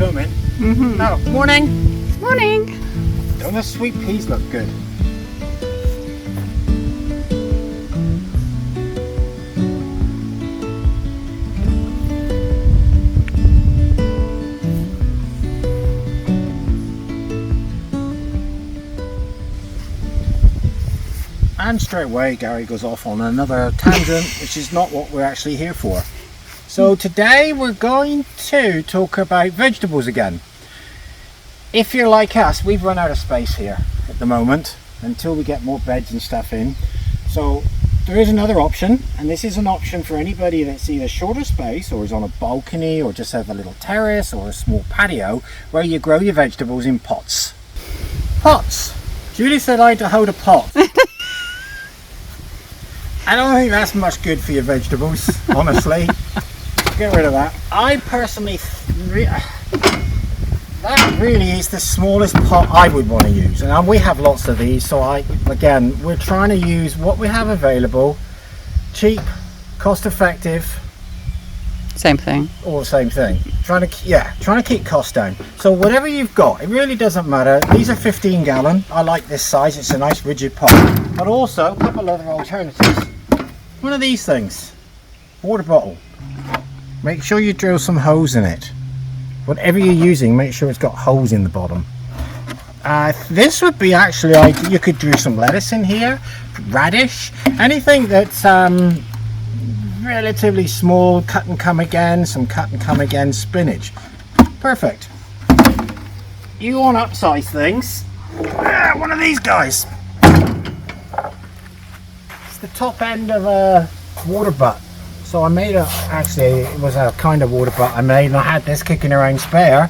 filming? Mm-hmm. No. Morning. Morning. Don't the sweet peas look good? And straight away Gary goes off on another tangent, which is not what we're actually here for. So today we're going to talk about vegetables again. If you're like us, we've run out of space here at the moment until we get more beds and stuff in. So there is another option, and this is an option for anybody that's either shorter space or is on a balcony or just have a little terrace or a small patio where you grow your vegetables in pots. Pots! Julie said I had to hold a pot. I don't think that's much good for your vegetables, honestly. Get rid of that. I personally, that really is the smallest pot I would want to use. And we have lots of these, so we're trying to use what we have available. Cheap, cost effective. Same thing. Or same thing. Trying to keep costs down. So whatever you've got, it really doesn't matter. These are 15 gallon. I like this size. It's a nice rigid pot. But also a couple other alternatives. One of these things, water bottle. Make sure you drill some holes in it. Whatever you're using, make sure it's got holes in the bottom. This would be actually, you could do some lettuce in here, radish, anything that's relatively small, cut and come again, some cut and come again spinach. Perfect. You want upsize things? One of these guys. It's the top end of a water butt. So I made it was a kind of water butt I made, and I had this kicking around spare.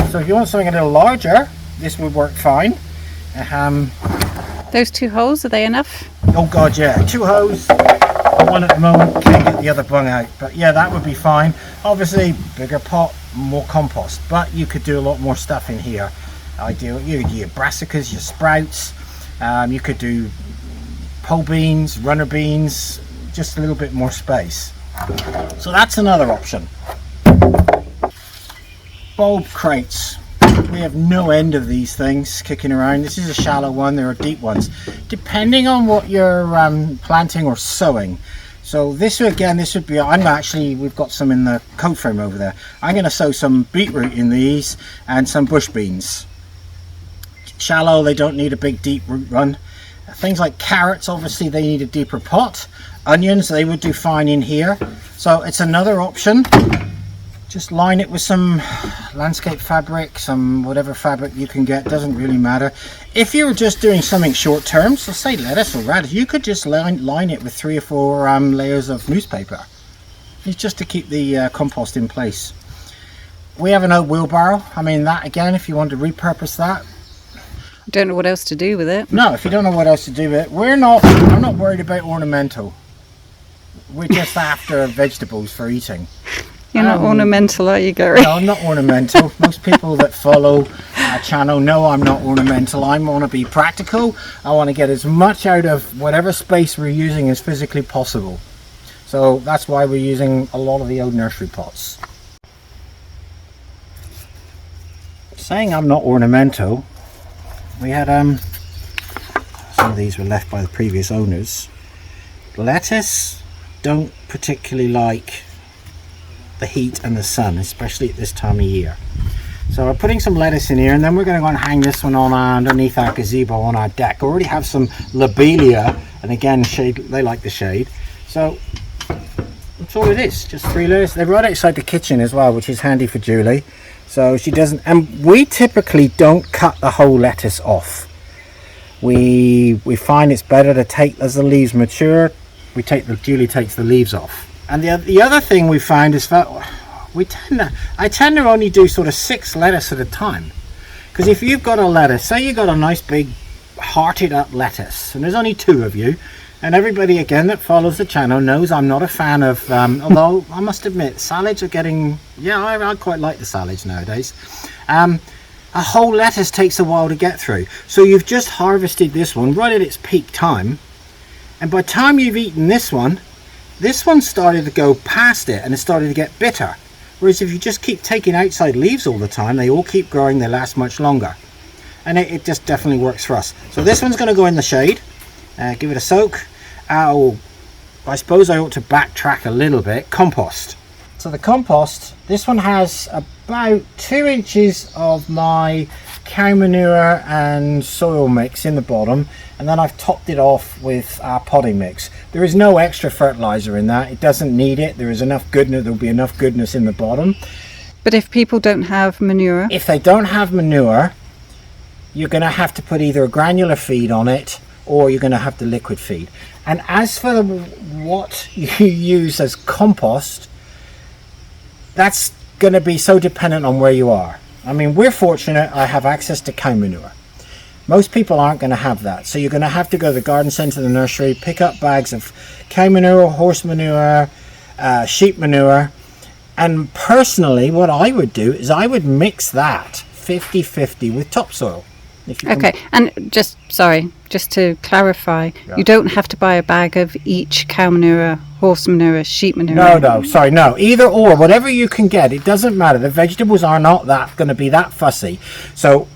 So if you want something a little larger, this would work fine. Those two holes, are they enough? Oh god, yeah, 2 hose. One at the moment, can't get the other bung out, but yeah, that would be fine. Obviously bigger pot, more compost, but you could do a lot more stuff in here. Your brassicas, your sprouts, you could do pole beans, runner beans, just a little bit more space. So that's another option. Bulb crates. We have no end of these things kicking around. This is a shallow one, there are deep ones. Depending on what you're planting or sowing. So this would be, we've got some in the coat frame over there. I'm going to sow some beetroot in these and some bush beans. Shallow, they don't need a big deep root run. Things like carrots, obviously they need a deeper pot. Onions, they would do fine in here. So it's another option. Just line it with some landscape fabric, some whatever fabric you can get, doesn't really matter. If you were just doing something short term, so say lettuce or radish, you could just line it with 3 or 4 layers of newspaper. It's just to keep the compost in place. We have an old wheelbarrow. I mean, that again, if you want to repurpose that. Don't know what else to do with it. No, if you don't know what else to do with it, I'm not worried about ornamental. We're just after vegetables for eating. You're not ornamental, are you, Garry? No, I'm not ornamental. Most people that follow our channel know I'm not ornamental. I want to be practical. I want to get as much out of whatever space we're using as physically possible. So that's why we're using a lot of the old nursery pots. Saying I'm not ornamental, we had some of these were left by the previous owners. Lettuce don't particularly like the heat and the sun, especially at this time of year. So we're putting some lettuce in here, and then we're going to go and hang this one on underneath our gazebo on our deck. I already have some lobelia, and again, shade, they like the shade. So that's all it is, just 3 layers. They're right outside the kitchen as well, which is handy for Julie. So she doesn't, and we typically don't cut the whole lettuce off. We find it's better to take, as the leaves mature, Julie takes the leaves off. And the other thing we found is that I tend to only do sort of 6 lettuce at a time. Because if you've got a lettuce, say you've got a nice big hearted up lettuce, and there's only 2 of you, and everybody again that follows the channel knows I'm not a fan of, although I must admit, salads are getting, I quite like the salads nowadays. A whole lettuce takes a while to get through. So you've just harvested this one right at its peak time, and by the time you've eaten this one started to go past it and it started to get bitter. Whereas if you just keep taking outside leaves all the time, they all keep growing, they last much longer. And it just definitely works for us. So this one's going to go in the shade. Give it a soak. I suppose I ought to backtrack a little bit. Compost. So the compost, this one has about 2 inches of my cow manure and soil mix in the bottom, and then I've topped it off with our potting mix. There is no extra fertilizer in that. It doesn't need it. There is enough goodness. There'll be enough goodness in the bottom. But if people don't have manure? If they don't have manure, you're going to have to put either a granular feed on it, or you're going to have the liquid feed. And as for what you use as compost, that's going to be so dependent on where you are. I mean, we're fortunate I have access to cow manure. Most people aren't going to have that. So you're going to have to go to the garden centre, the nursery, pick up bags of cow manure, horse manure, sheep manure. And personally, what I would do is I would mix that 50-50 with topsoil. Okay, and just to clarify, you don't have to buy a bag of each cow manure, horse manure, sheep manure. No. Either or, whatever you can get, it doesn't matter. The vegetables are not going to be that fussy. So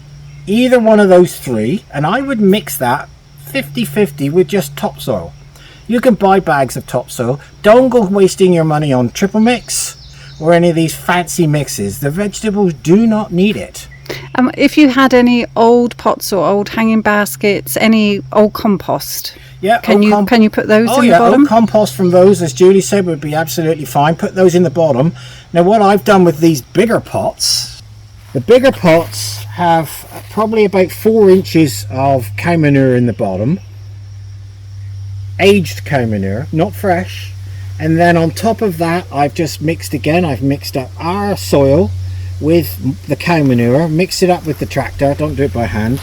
either one of those three, and I would mix that 50-50 with just topsoil. You can buy bags of topsoil. Don't go wasting your money on triple mix or any of these fancy mixes. The vegetables do not need it. If you had any old pots or old hanging baskets, any old compost, can you put those in the bottom? Old compost from those, as Julie said, would be absolutely fine. Put those in the bottom. Now, what I've done with these bigger pots, the bigger pots have probably about 4 inches of cow manure in the bottom, aged cow manure, not fresh. And then on top of that, I've just mixed up our soil with the cow manure, mix it up with the tractor. Don't do it by hand.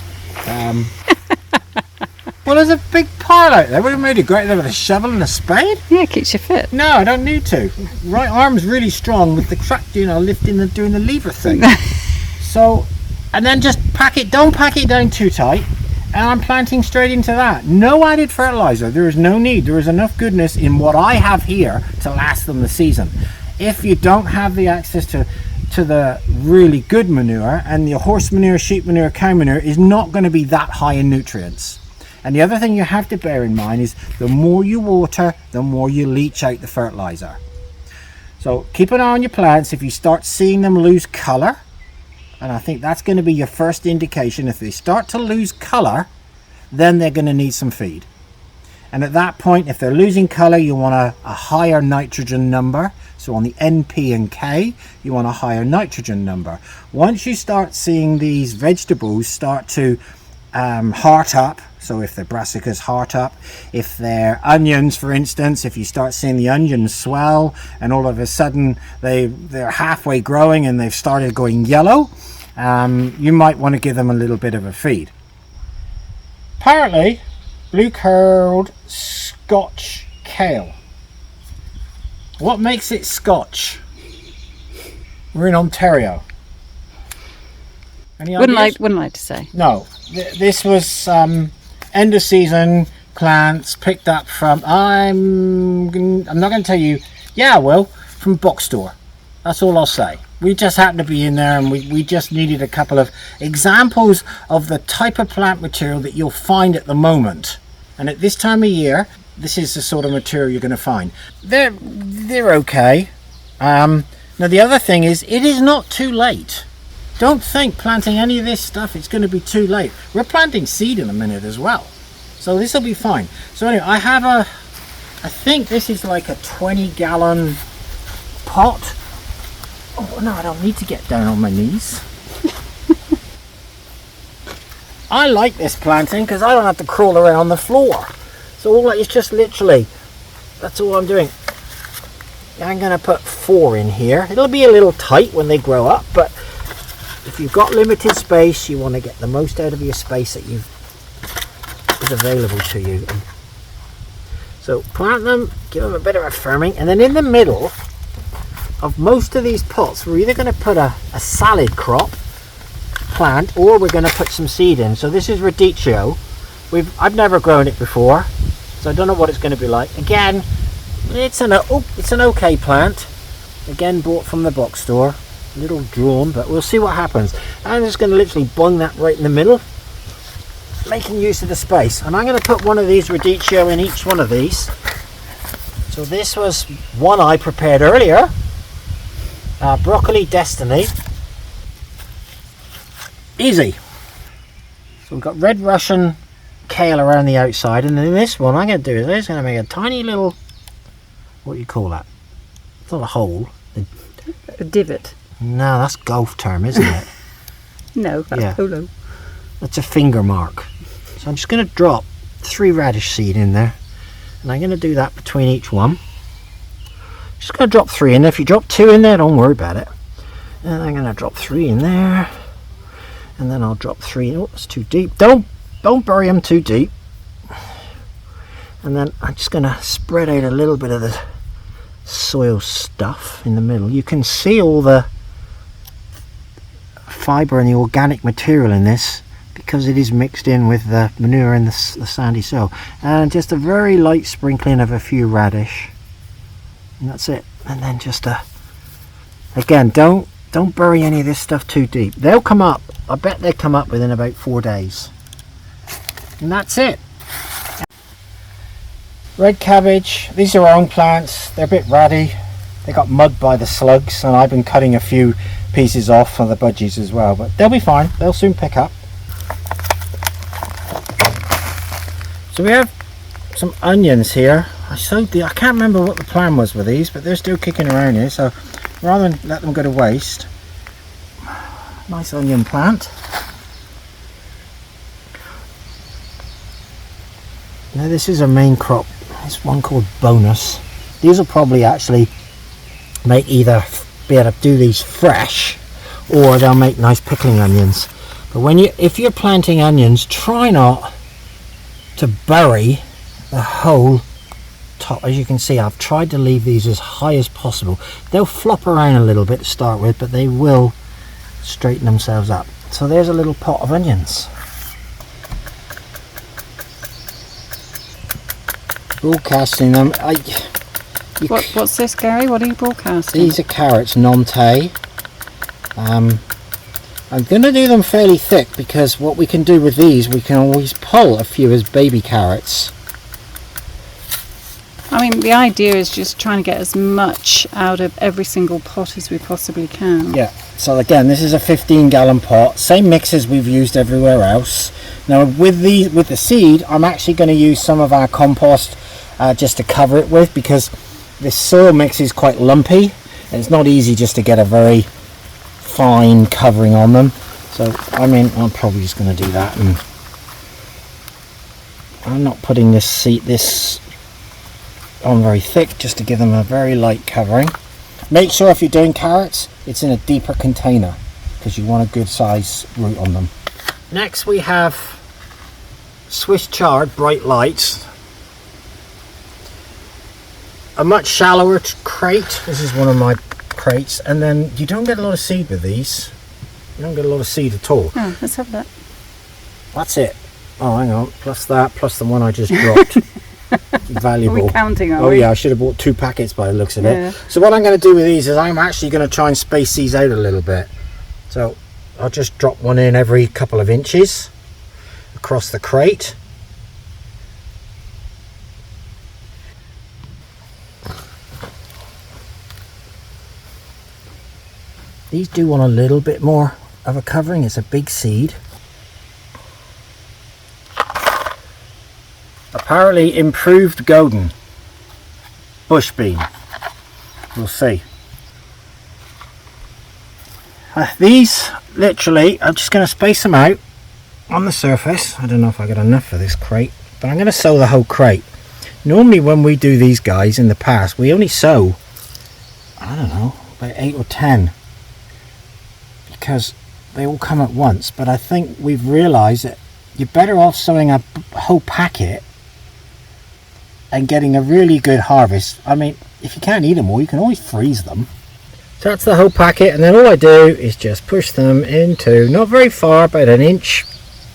Well, there's a big pile out there. Would have made it great with a shovel and a spade. Yeah, it keeps you fit. No, I don't need to. Right arm's really strong with the tractor, lifting and doing the lever thing. So, and then just don't pack it down too tight. And I'm planting straight into that. No added fertilizer. There is no need. There is enough goodness in what I have here to last them the season. If you don't have the access to the really good manure, and the horse manure, sheep manure, cow manure is not going to be that high in nutrients. And the other thing you have to bear in mind is the more you water, the more you leach out the fertilizer. So keep an eye on your plants. If you start seeing them lose color, and I think that's going to be your first indication, if they start to lose color, then they're going to need some feed. And at that point, if they're losing color, you want a higher nitrogen number. So on the NP and K, you want a higher nitrogen number. Once you start seeing these vegetables start to heart up, so if they're brassicas, heart up. If they're onions, for instance, if you start seeing the onions swell and all of a sudden they're halfway growing and they've started going yellow, you might want to give them a little bit of a feed. Apparently, blue-curled Scotch kale. What makes it Scotch? We're in Ontario. Any ideas? Wouldn't like to say. No, this was end of season plants picked up from. I'm not going to tell you. Yeah, I will. From box store. That's all I'll say. We just happened to be in there, and we just needed a couple of examples of the type of plant material that you'll find at the moment. And at this time of year, this is the sort of material you're going to find. They're okay. Now the other thing is, it is not too late. Don't think planting any of this stuff it's going to be too late. We're planting seed in a minute as well, so this will be fine. So anyway, I think this is like a 20-gallon pot. Oh no, I don't need to get down on my knees. I like this planting because I don't have to crawl around the floor. So all that is just literally, that's all I'm doing. I'm going to put 4 in here. It'll be a little tight when they grow up, but if you've got limited space, you want to get the most out of your space that is available to you. So plant them, give them a bit of a firming, and then in the middle of most of these pots, we're either going to put a salad crop plant, or we're going to put some seed in. So this is radicchio. I've never grown it before, so I don't know what it's going to be like. Again, it's an okay plant. Again, bought from the bookstore. A little drawn, but we'll see what happens. I'm just going to literally bung that right in the middle, making use of the space. And I'm going to put one of these radicchio in each one of these. So this was one I prepared earlier. Broccoli Destiny. Easy. So we've got red Russian kale around the outside, and then this one I'm going to do is I'm going to make a tiny little, what do you call that? It's not a hole. A divot. No, that's golf term, isn't it? No, that's polo. That's a finger mark. So I'm just going to drop 3 radish seed in there, and I'm going to do that between each one. Just going to drop 3 in there. If you drop 2 in there, don't worry about it. And I'm going to drop 3 in there, and then I'll drop 3. Oh, it's too deep. Don't bury them too deep. And then I'm just going to spread out a little bit of the soil stuff in the middle. You can see all the fibre and the organic material in this because it is mixed in with the manure and the sandy soil. And just a very light sprinkling of a few radish, and that's it. And then just again, don't bury any of this stuff too deep. They'll come up. I bet they come up within about 4 days, and that's it. Red cabbage, these are our own plants. They're a bit ratty. They got mugged by the slugs, and I've been cutting a few pieces off for the budgies as well, but they'll be fine. They'll soon pick up. So we have some onions here. I can't remember what the plan was with these, but they're still kicking around here, so rather than let them go to waste, nice onion plant. Now this is a main crop. It's one called Bonus. These will probably actually make either be able to do these fresh, or they'll make nice pickling onions. But if you're planting onions, try not to bury the whole top. As you can see, I've tried to leave these as high as possible. They'll flop around a little bit to start with, but they will straighten themselves up. So there's a little pot of onions. Broadcasting them. What's this, Gary? What are you broadcasting? These are carrots, Nantais. I'm going to do them fairly thick because what we can do with these, we can always pull a few as baby carrots. I mean, the idea is just trying to get as much out of every single pot as we possibly can. Yeah, so again, this is a 15-gallon pot, same mix as we've used everywhere else. Now with the seed, I'm actually going to use some of our compost just to cover it with, because this soil mix is quite lumpy and it's not easy just to get a very fine covering on them. So I mean, I'm probably just going to do that, and I'm not putting this on very thick, just to give them a very light covering. Make sure if you're doing carrots, it's in a deeper container because you want a good size root on them. Next we have Swiss chard bright lights, a much shallower crate. This is one of my crates, and then you don't get a lot of seed with these. You don't get a lot of seed at all. Oh, let's have that. That's it. Oh, hang on, plus that, plus the one I just dropped. Valuable. Are we counting, are we? we? Yeah, I should have bought 2 packets by the looks of it. So what I'm going to do with these is I'm actually going to try and space these out a little bit. So I'll just drop one in every couple of inches across the crate. These do want a little bit more of a covering. It's a big seed. Apparently improved golden bush bean. We'll see. These literally, I'm just going to space them out on the surface. I don't know if I got enough for this crate, but I'm going to sow the whole crate. Normally when we do these guys in the past, we only sow, I don't know, about 8 or 10, because they all come at once. But I think we've realized that you're better off sowing a whole packet and getting a really good harvest. I mean, if you can't eat them all, you can always freeze them. So that's the whole packet, and then all I do is just push them into, not very far, about an inch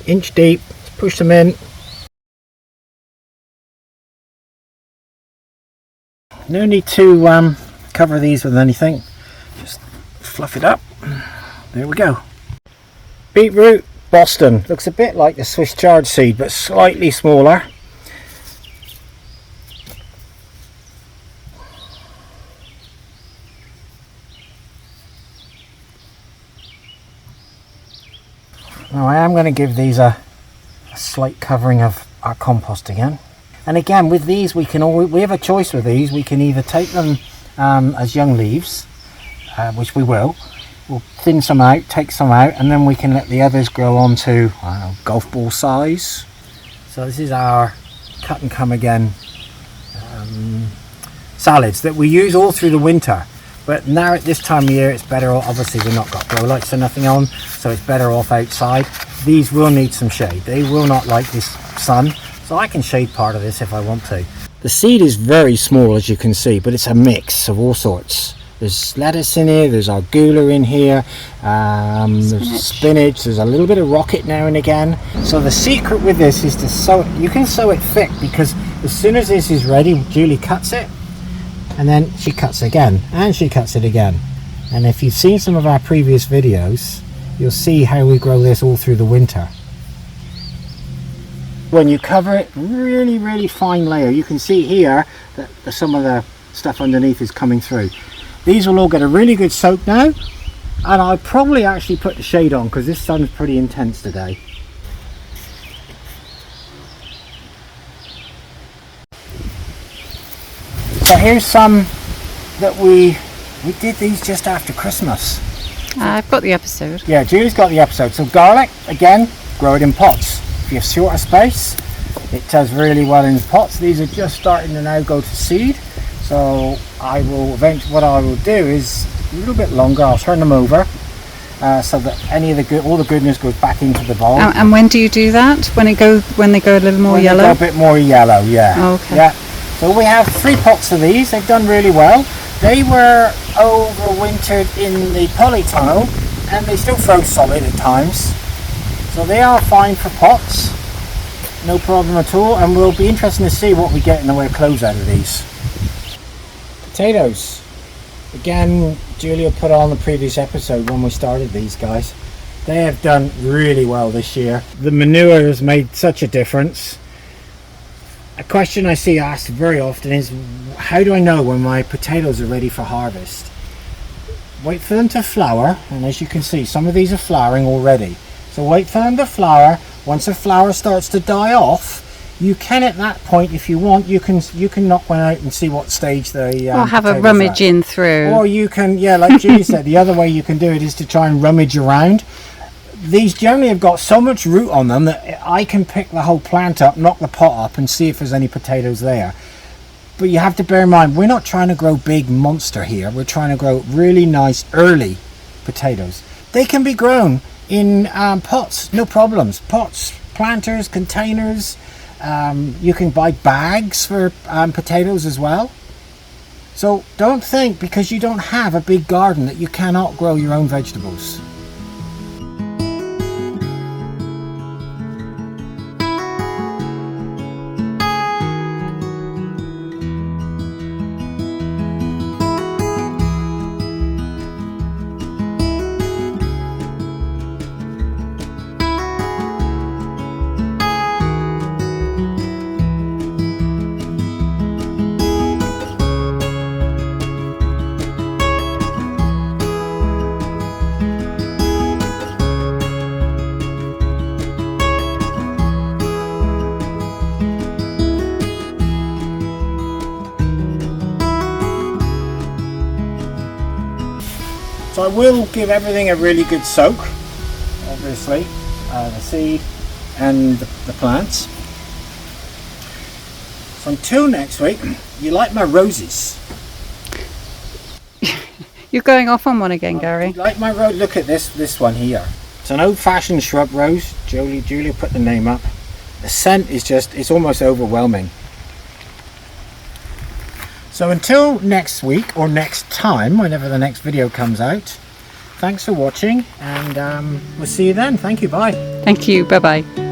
deep. Just push them in. No need to cover these with anything, just fluff it up. There we go. Beetroot Boston, looks a bit like the Swiss chard seed but slightly smaller. Now I am going to give these a slight covering of our compost again. And again, with these we have a choice with these. We can either take them as young leaves, which we will. We'll thin some out, take some out, and then we can let the others grow on to, I don't know, golf ball size. So this is our cut and come again salads that we use all through the winter. But now at this time of year it's better off, obviously we've not got grow lights or nothing on, so it's better off outside. These will need some shade. They will not like this sun, so I can shade part of this if I want to. The seed is very small, as you can see, but it's a mix of all sorts. There's lettuce in here, there's arugula in here, there's spinach, there's a little bit of rocket now and again. So the secret with this is to sow it. You can sow it thick, because as soon as this is ready, Julie cuts it, and then she cuts again, and she cuts it again. And if you've seen some of our previous videos, you'll see how we grow this all through the winter. When you cover it, really fine layer, you can see here that some of the stuff underneath is coming through. These will all get a really good soak now, and I'll probably actually put the shade on because this sun's pretty intense today. So here's some that we did these just after Christmas. I've got the episode. Yeah, Julie's got the episode. So garlic, again, grow it in pots. If you have shorter space, it does really well in pots. These are just starting to now go to seed. So I will eventually, what I will do is a little bit longer, I'll turn them over so that all the goodness goes back into the bowl. And when do you do that? When they go a little more yellow? They go a bit more yellow, yeah. Oh, okay. Yeah. So we have 3 pots of these. They've done really well. They were overwintered in the polytunnel and they still froze solid at times. So they are fine for pots, no problem at all, and we'll be interested to see what we get in the way of clothes out of these. Potatoes. Again, Julia put on the previous episode when we started these guys. They have done really well this year. The manure has made such a difference. A question I see asked very often is, how do I know when my potatoes are ready for harvest? Wait for them to flower, and as you can see, some of these are flowering already. So wait for them to flower. Once the flower starts to die off, you can at that point, if you want, you can knock one out and see what stage the or have a rummage in through. Or you can, yeah, like Julie said, the other way you can do it is to try and rummage around. These generally have got so much root on them that I can pick the whole plant up, knock the pot up and see if there's any potatoes there. But you have to bear in mind, we're not trying to grow big monster here. We're trying to grow really nice early potatoes. They can be grown in pots, no problems. Pots, planters, containers. You can buy bags for potatoes as well. So don't think because you don't have a big garden that you cannot grow your own vegetables. So I will give everything a really good soak, obviously, the seed and the plants. So until next week, you like my roses? You're going off on one again, Garry. You like my rose? Look at this one here. It's an old-fashioned shrub rose. Julia put the name up. The scent is it's almost overwhelming. So until next week or next time, whenever the next video comes out, thanks for watching and we'll see you then. Thank you. Bye. Thank you. Bye-bye.